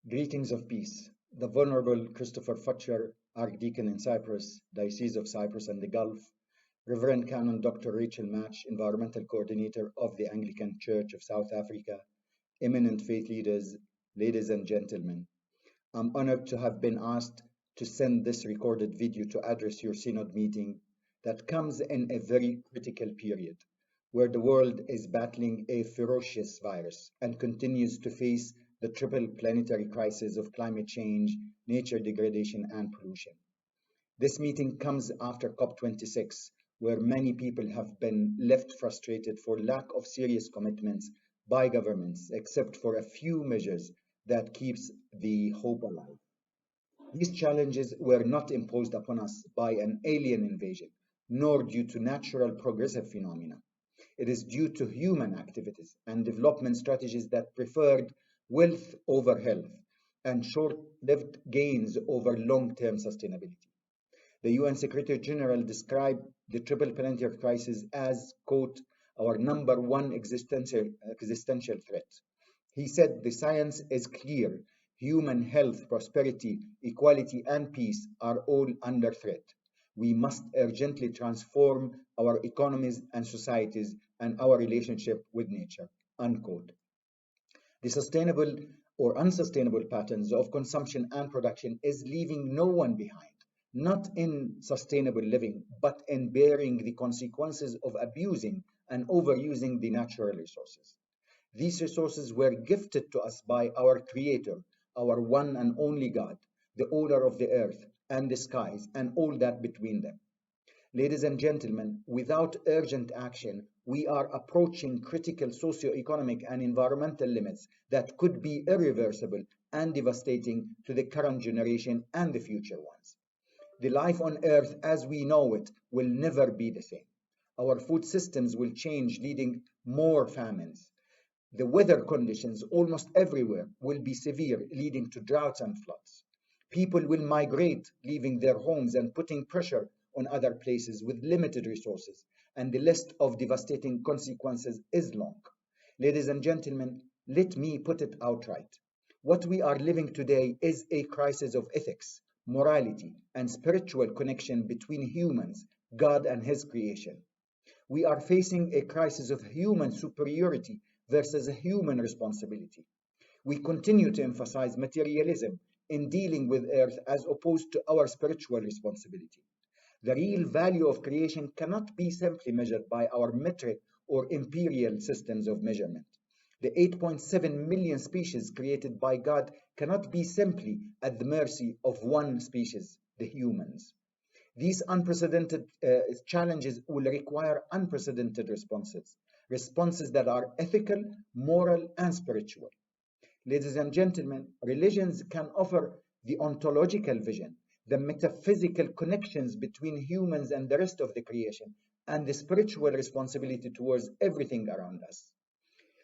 Greetings of peace. The Venerable Christopher Futcher, Archdeacon in Cyprus, Diocese of Cyprus and the Gulf, Reverend Canon Dr. Rachel Match, Environmental Coordinator of the Anglican Church of South Africa, eminent faith leaders, ladies and gentlemen. I'm honored to have been asked to send this recorded video to address your Synod meeting that comes in a very critical period, where the world is battling a ferocious virus and continues to face the triple planetary crisis of climate change, nature degradation, and pollution. This meeting comes after COP26, where many people have been left frustrated for lack of serious commitments by governments, except for a few measures that keeps the hope alive. These challenges were not imposed upon us by an alien invasion, nor due to natural progressive phenomena. It is due to human activities and development strategies that preferred wealth over health and short-lived gains over long-term sustainability. The UN Secretary General described the triple planetary crisis as, quote, our number one existential threat. He said the science is clear. Human health, prosperity, equality, and peace are all under threat. We must urgently transform our economies and societies and our relationship with nature, unquote. The sustainable or unsustainable patterns of consumption and production is leaving no one behind, not in sustainable living, but in bearing the consequences of abusing and overusing the natural resources. These resources were gifted to us by our Creator, our one and only God, the owner of the earth and the skies and all that between them. Ladies and gentlemen, without urgent action, we are approaching critical socio-economic and environmental limits that could be irreversible and devastating to the current generation and the future ones. The life on earth as we know it will never be the same. Our food systems will change, leading more famines. The weather conditions almost everywhere will be severe, leading to droughts and floods. People will migrate, leaving their homes and putting pressure on other places with limited resources, and the list of devastating consequences is long. Ladies and gentlemen, let me put it outright. What we are living today is a crisis of ethics, morality, and spiritual connection between humans, God and His creation. We are facing a crisis of human superiority versus a human responsibility. We continue to emphasize materialism in dealing with earth as opposed to our spiritual responsibility. The real value of creation cannot be simply measured by our metric or imperial systems of measurement. The 8.7 million species created by God cannot be simply at the mercy of one species, the humans. These unprecedented challenges will require unprecedented responses that are ethical, moral, and spiritual. Ladies and gentlemen, religions can offer the ontological vision, the metaphysical connections between humans and the rest of the creation, and the spiritual responsibility towards everything around us.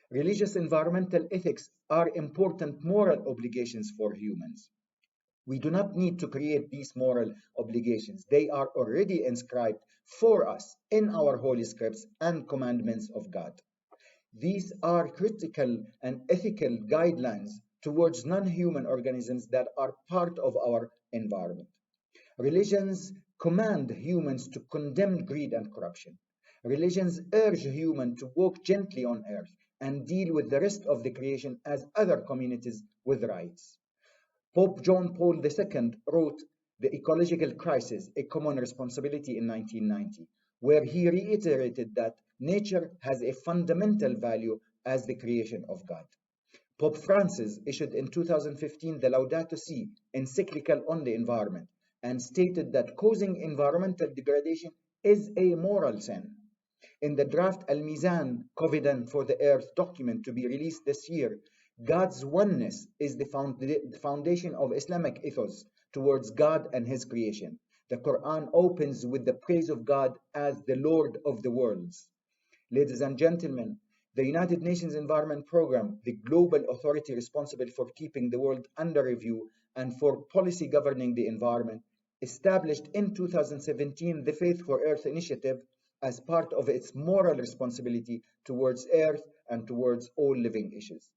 Religious environmental ethics are important moral obligations for humans. We do not need to create these moral obligations. They are already inscribed for us in our holy scripts and commandments of God. These are critical and ethical guidelines towards non-human organisms that are part of our environment. Religions command humans to condemn greed and corruption. Religions urge humans to walk gently on earth and deal with the rest of the creation as other communities with rights. Pope John Paul II wrote The Ecological Crisis, A Common Responsibility in 1990, where he reiterated that nature has a fundamental value as the creation of God. Pope Francis issued in 2015 the Laudato Si encyclical on the environment and stated that causing environmental degradation is a moral sin. In the draft Al-Mizan Covenant for the Earth document to be released this year, God's oneness is the foundation of Islamic ethos towards God and His creation. The Quran opens with the praise of God as the Lord of the worlds. Ladies and gentlemen, the United Nations Environment Programme, the global authority responsible for keeping the world under review and for policy governing the environment, established in 2017 the Faith for Earth initiative as part of its moral responsibility towards Earth and towards all living issues.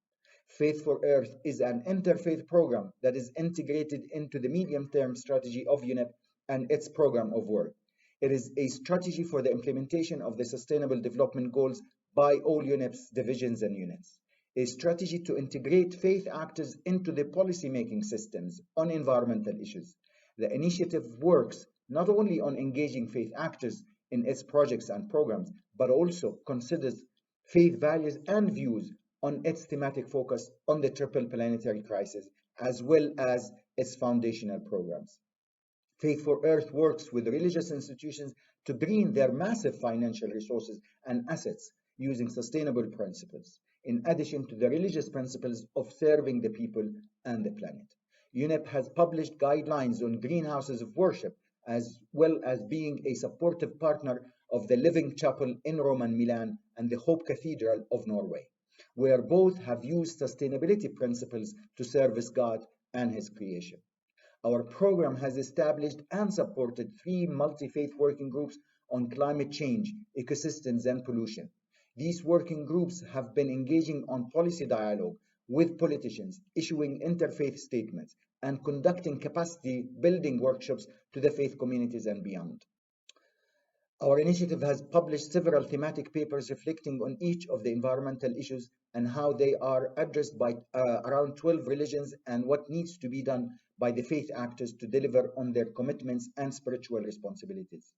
Faith for Earth is an interfaith program that is integrated into the medium-term strategy of UNEP and its program of work. It is a strategy for the implementation of the Sustainable Development Goals by all UNEP's divisions and units. A strategy to integrate faith actors into the policy-making systems on environmental issues. The initiative works not only on engaging faith actors in its projects and programs, but also considers faith values and views on its thematic focus on the triple planetary crisis, as well as its foundational programs. Faith for Earth works with religious institutions to green their massive financial resources and assets using sustainable principles, in addition to the religious principles of serving the people and the planet. UNEP has published guidelines on greenhouses of worship, as well as being a supportive partner of the Living Chapel in Rome and Milan and the Hope Cathedral of Norway, where both have used sustainability principles to service God and His creation. Our program has established and supported 3 multi-faith working groups on climate change, ecosystems, and pollution. These working groups have been engaging on policy dialogue with politicians, issuing interfaith statements, and conducting capacity building workshops to the faith communities and beyond. Our initiative has published several thematic papers reflecting on each of the environmental issues and how they are addressed by around 12 religions and what needs to be done by the faith actors to deliver on their commitments and spiritual responsibilities.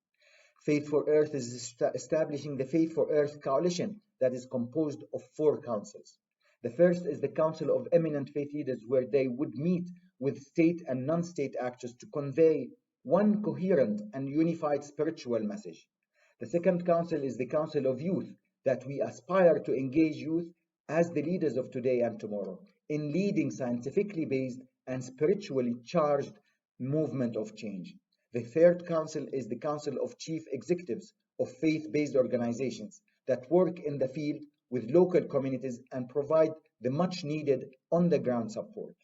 Faith for Earth is establishing the Faith for Earth Coalition that is composed of 4 councils. The first is the Council of Eminent Faith Leaders, where they would meet with state and non-state actors to convey one coherent and unified spiritual message. The second council is the Council of Youth, that we aspire to engage youth as the leaders of today and tomorrow in leading scientifically based and spiritually charged movement of change. The third council is the Council of Chief Executives of faith-based organizations that work in the field with local communities and provide the much needed on-the-ground support.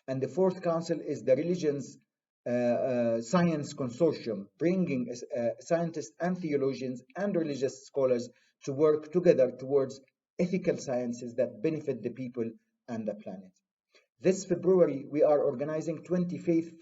And the fourth council is the Religions Science Consortium, bringing scientists and theologians and religious scholars to work together towards ethical sciences that benefit the people and the planet. This February, we are organizing 20 Faith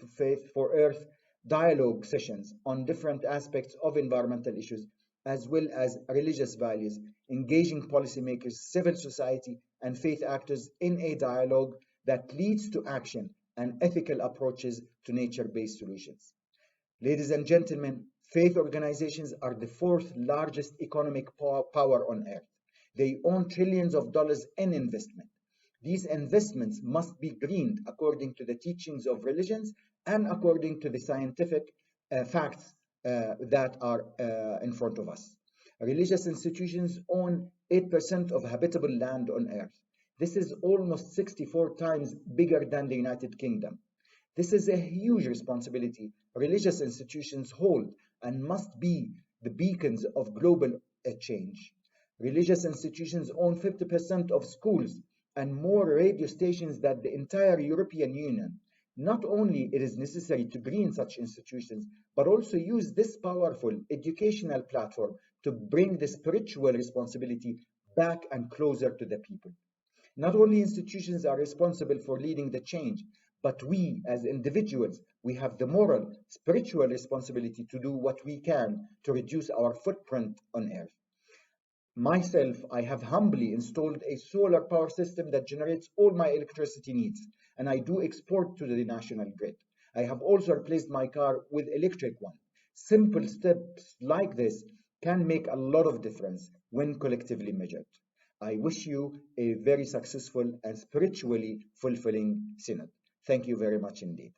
for Earth dialogue sessions on different aspects of environmental issues, as well as religious values, engaging policymakers, civil society, and faith actors in a dialogue that leads to action and ethical approaches to nature-based solutions. Ladies and gentlemen, faith organizations are the 4th largest economic power on earth. They own trillions of dollars in investment. These investments must be greened according to the teachings of religions and according to the scientific facts that are in front of us. Religious institutions own 8% of habitable land on earth. This is almost 64 times bigger than the United Kingdom. This is a huge responsibility religious institutions hold and must be the beacons of global change. Religious institutions own 50% of schools and more radio stations than the entire European Union. Not only it is necessary to green such institutions, but also use this powerful educational platform to bring the spiritual responsibility back and closer to the people. Not only institutions are responsible for leading the change, but we as individuals, we have the moral, spiritual responsibility to do what we can to reduce our footprint on earth. Myself, I have humbly installed a solar power system that generates all my electricity needs, and I do export to the national grid. I have also replaced my car with electric one. Simple steps like this can make a lot of difference when collectively measured. I wish you a very successful and spiritually fulfilling synod. Thank you very much indeed.